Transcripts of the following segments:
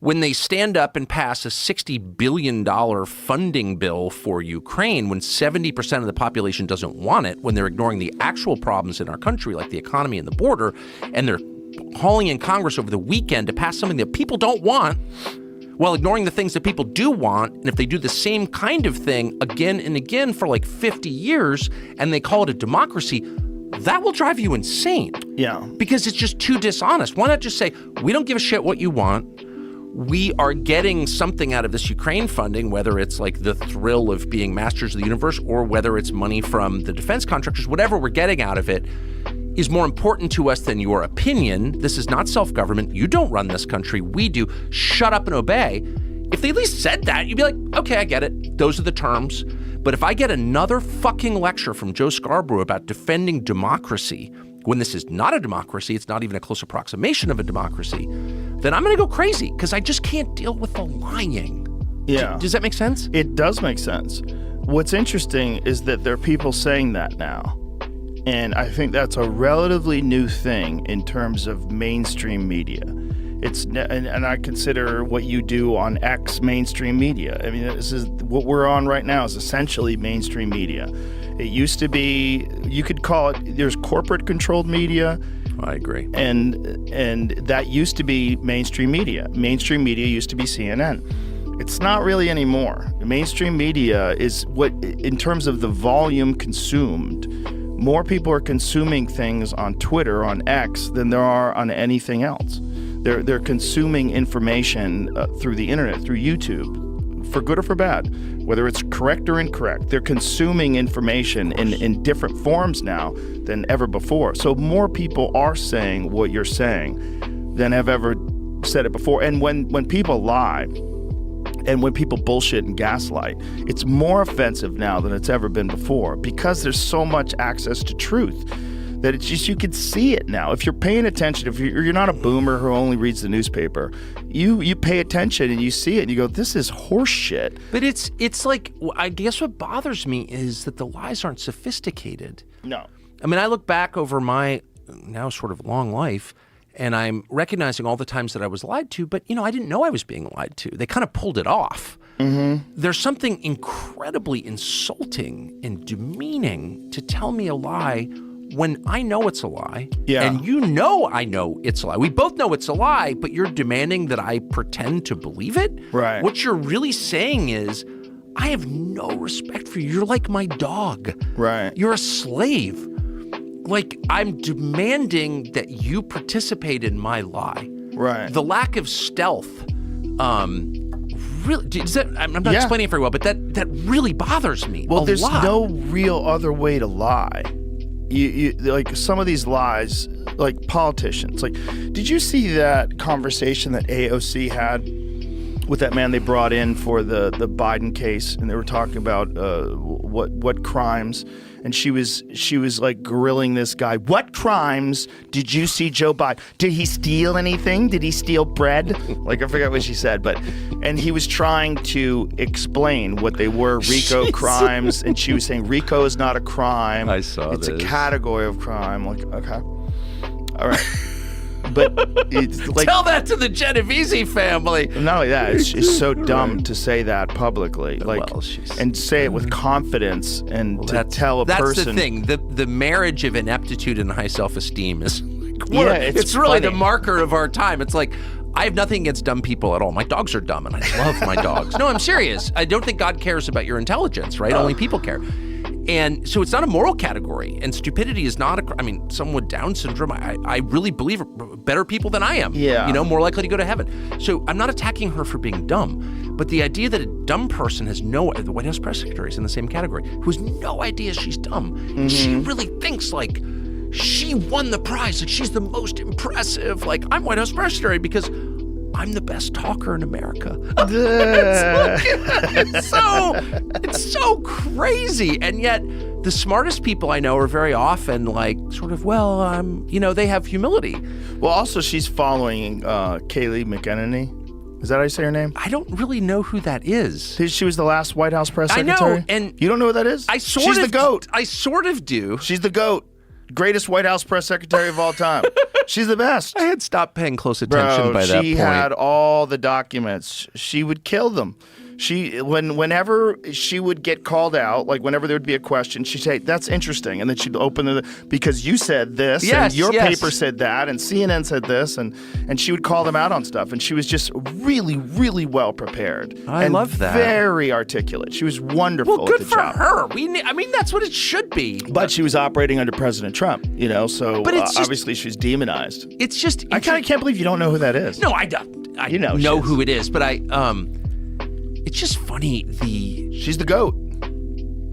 when they stand up and pass a $60 billion funding bill for Ukraine, when 70% of the population doesn't want it, when they're ignoring the actual problems in our country, like the economy and the border, and they're hauling in Congress over the weekend to pass something that people don't want, while ignoring the things that people do want, and if they do the same kind of thing again and again for like 50 years, and they call it a democracy, that will drive you insane. Yeah. Because it's just too dishonest. Why not just say, we don't give a shit what you want. We are getting something out of this Ukraine funding, whether it's like the thrill of being masters of the universe or whether it's money from the defense contractors, whatever we're getting out of it is more important to us than your opinion. This is not self-government. You don't run this country. We do. Shut up and obey. If they at least said that, you'd be like, okay, I get it. Those are the terms. But if I get another fucking lecture from Joe Scarborough about defending democracy, when this is not a democracy, it's not even a close approximation of a democracy, then I'm going to go crazy because I just can't deal with the lying. Yeah. Does that make sense? It does make sense. What's interesting is that there are people saying that now. And I think that's a relatively new thing in terms of mainstream media. And I consider what you do on X mainstream media. I mean, this is what we're on right now is essentially mainstream media. It used to be, you could call it, there's corporate controlled media. I agree. And that used to be mainstream media. Mainstream media used to be CNN. It's not really anymore. Mainstream media is what, in terms of the volume consumed, more people are consuming things on Twitter, on X, than there are on anything else. They're consuming information through the internet, through YouTube, for good or for bad, whether it's correct or incorrect. They're consuming information in different forms now than ever before. So more people are saying what you're saying than have ever said it before. And when people lie, and when people bullshit and gaslight, it's more offensive now than it's ever been before because there's so much access to truth that it's just, you can see it now. If you're paying attention, if you're not a boomer who only reads the newspaper, you pay attention and you see it and you go, this is horse shit. But it's like, I guess what bothers me is that the lies aren't sophisticated. No. I mean, I look back over my now sort of long life, and I'm recognizing all the times that I was lied to, but, I didn't know I was being lied to. They kind of pulled it off. Mm-hmm. There's something incredibly insulting and demeaning to tell me a lie when I know it's a lie. Yeah. And I know it's a lie. We both know it's a lie, but you're demanding that I pretend to believe it? Right. What you're really saying is, I have no respect for you. You're like my dog. Right. You're a slave. Like, I'm demanding that you participate in my lie. Right. The lack of stealth, really, I'm not explaining it very well, but that really bothers me. Well, there's lot. no real other way to lie. You like some of these lies, like politicians. Like, did you see that conversation that AOC had with that man they brought in for the Biden case, and they were talking about what crimes? And she was like grilling this guy. What crimes did you see Joe Biden? Did he steal anything? Did he steal bread? Like, I forget what she said, and he was trying to explain what they were, RICO crimes, and she was saying RICO is not a crime. I saw it's this. a category of crime. Like, okay, all right. But it's like, tell that to the Genovese family. Not only that, it's so dumb to say that publicly, like, and say it with confidence, and to tell a person. That's the thing. The marriage of ineptitude and high self-esteem is, it's funny. really the marker of our time. It's like, I have nothing against dumb people at all. My dogs are dumb, and I love my dogs. No, I'm serious. I don't think God cares about your intelligence, right? Only people care. And so it's not a moral category, and stupidity is not someone with Down syndrome, I really believe are better people than I am. Yeah. More likely to go to heaven. So I'm not attacking her for being dumb, but the idea that a dumb person has the White House press secretary is in the same category, who has no idea she's dumb. Mm-hmm. She really thinks like she won the prize, like she's the most impressive, like I'm White House press secretary because I'm the best talker in America. It's so crazy. And yet the smartest people I know are very often like sort of, they have humility. Well, also she's following Kayleigh McEnany. Is that how you say her name? I don't really know who that is. She was the last White House press secretary. I know, and you don't know who that is? She's the GOAT. I sort of do. She's the GOAT. Greatest White House press secretary of all time. She's the best. I had stopped paying close attention by that point. She had all the documents. She would kill them. Whenever she would get called out, like whenever there would be a question, she'd say, "That's interesting," and then she'd open the because you said this, and your paper said that, and CNN said this, and she would call them out on stuff, and she was just really, really well prepared. I love that. Very articulate. She was wonderful. Well, good at the for job. her. I mean, that's what it should be. But she was operating under President Trump, so obviously she's demonized. It's just I kind of can't believe you don't know who that is. No, I don't. I know who it is, but it's just funny. She's the GOAT.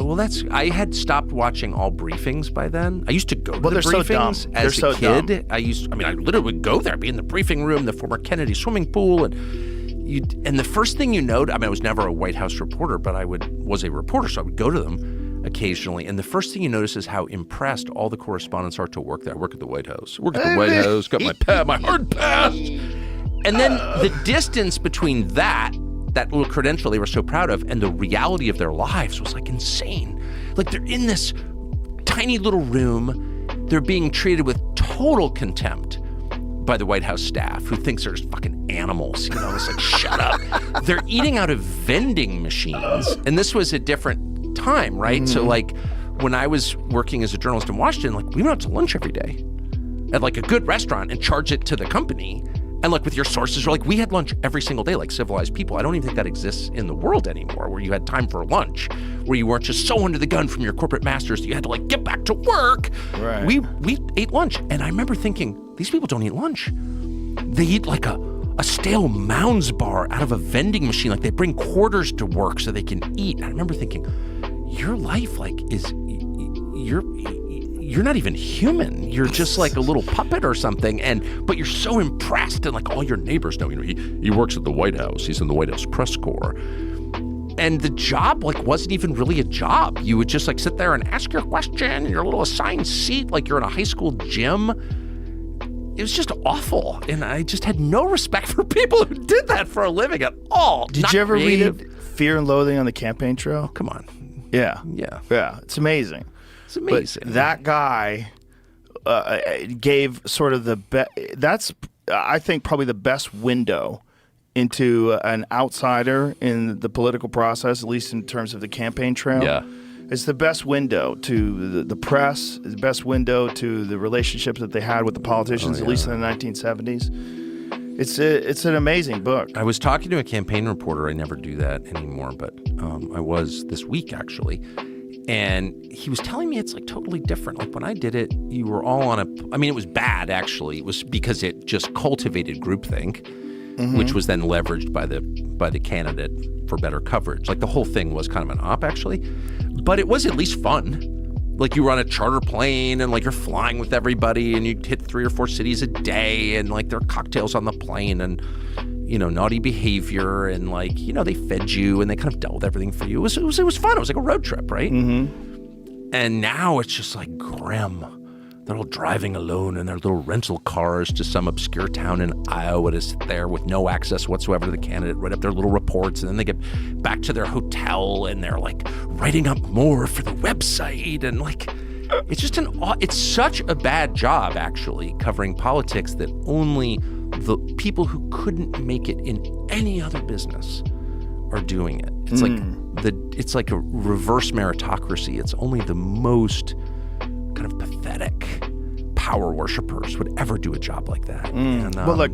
Well, I had stopped watching all briefings by then. I used to go to the briefings as a kid. I literally would go there, be in the briefing room, the former Kennedy swimming pool, and the first thing you know, I was never a White House reporter, but I was a reporter, so I would go to them occasionally. And the first thing you notice is how impressed all the correspondents are to work there. I work at the White House. Got my hard pass. And then the distance between that little credential they were so proud of and the reality of their lives was like insane. Like they're in this tiny little room. They're being treated with total contempt by the White House staff who thinks they're just fucking animals. It's like, shut up. They're eating out of vending machines. And this was a different time, right? So like when I was working as a journalist in Washington, like we went out to lunch every day at like a good restaurant and charge it to the company. And like with your sources, like we had lunch every single day like civilized people. I don't even think that exists in the world anymore, where you had time for lunch, where you weren't just so under the gun from your corporate masters that you had to like get back to work. Right. We ate lunch, and I remember thinking, these people don't eat lunch. They eat like a stale Mounds bar out of a vending machine. Like they bring quarters to work so they can eat. And I remember thinking, your life you're not even human. You're just like a little puppet or something. But you're so impressed, and like all your neighbors know, he works at the White House. He's in the White House press corps. And the job like wasn't even really a job. You would just like sit there and ask your question in your little assigned seat, like you're in a high school gym. It was just awful. And I just had no respect for people who did that for a living at all. Did you ever read Fear and Loathing on the Campaign Trail? Come on. Yeah. It's amazing. It's amazing. But that guy gave sort of that's, I think, probably the best window into an outsider in the political process, at least in terms of the campaign trail. Yeah. It's the best window to the press, the best window to the relationships that they had with the politicians, at least in the 1970s. It's an amazing book. I was talking to a campaign reporter. I never do that anymore, but I was this week, actually. And he was telling me it's like totally different. Like when I did it, you were all on it was bad, actually. It was because it just cultivated groupthink, which was then leveraged by the candidate for better coverage. Like the whole thing was kind of an op, actually. But it was at least fun. Like you were on a charter plane and like you're flying with everybody and you hit 3 or 4 cities a day and like there are cocktails on the plane and naughty behavior and like, they fed you and they kind of dealt with everything for you. It was fun. It was like a road trip, right? And now it's just like grim. They're all driving alone in their little rental cars to some obscure town in Iowa to sit there with no access whatsoever to the candidate, write up their little reports, and then they get back to their hotel and they're like writing up more for the website. And like, it's such a bad job, actually, covering politics that only the people who couldn't make it in any other business are doing it. It's it's like a reverse meritocracy. It's only the most kind of pathetic power worshipers would ever do a job like that. Well, like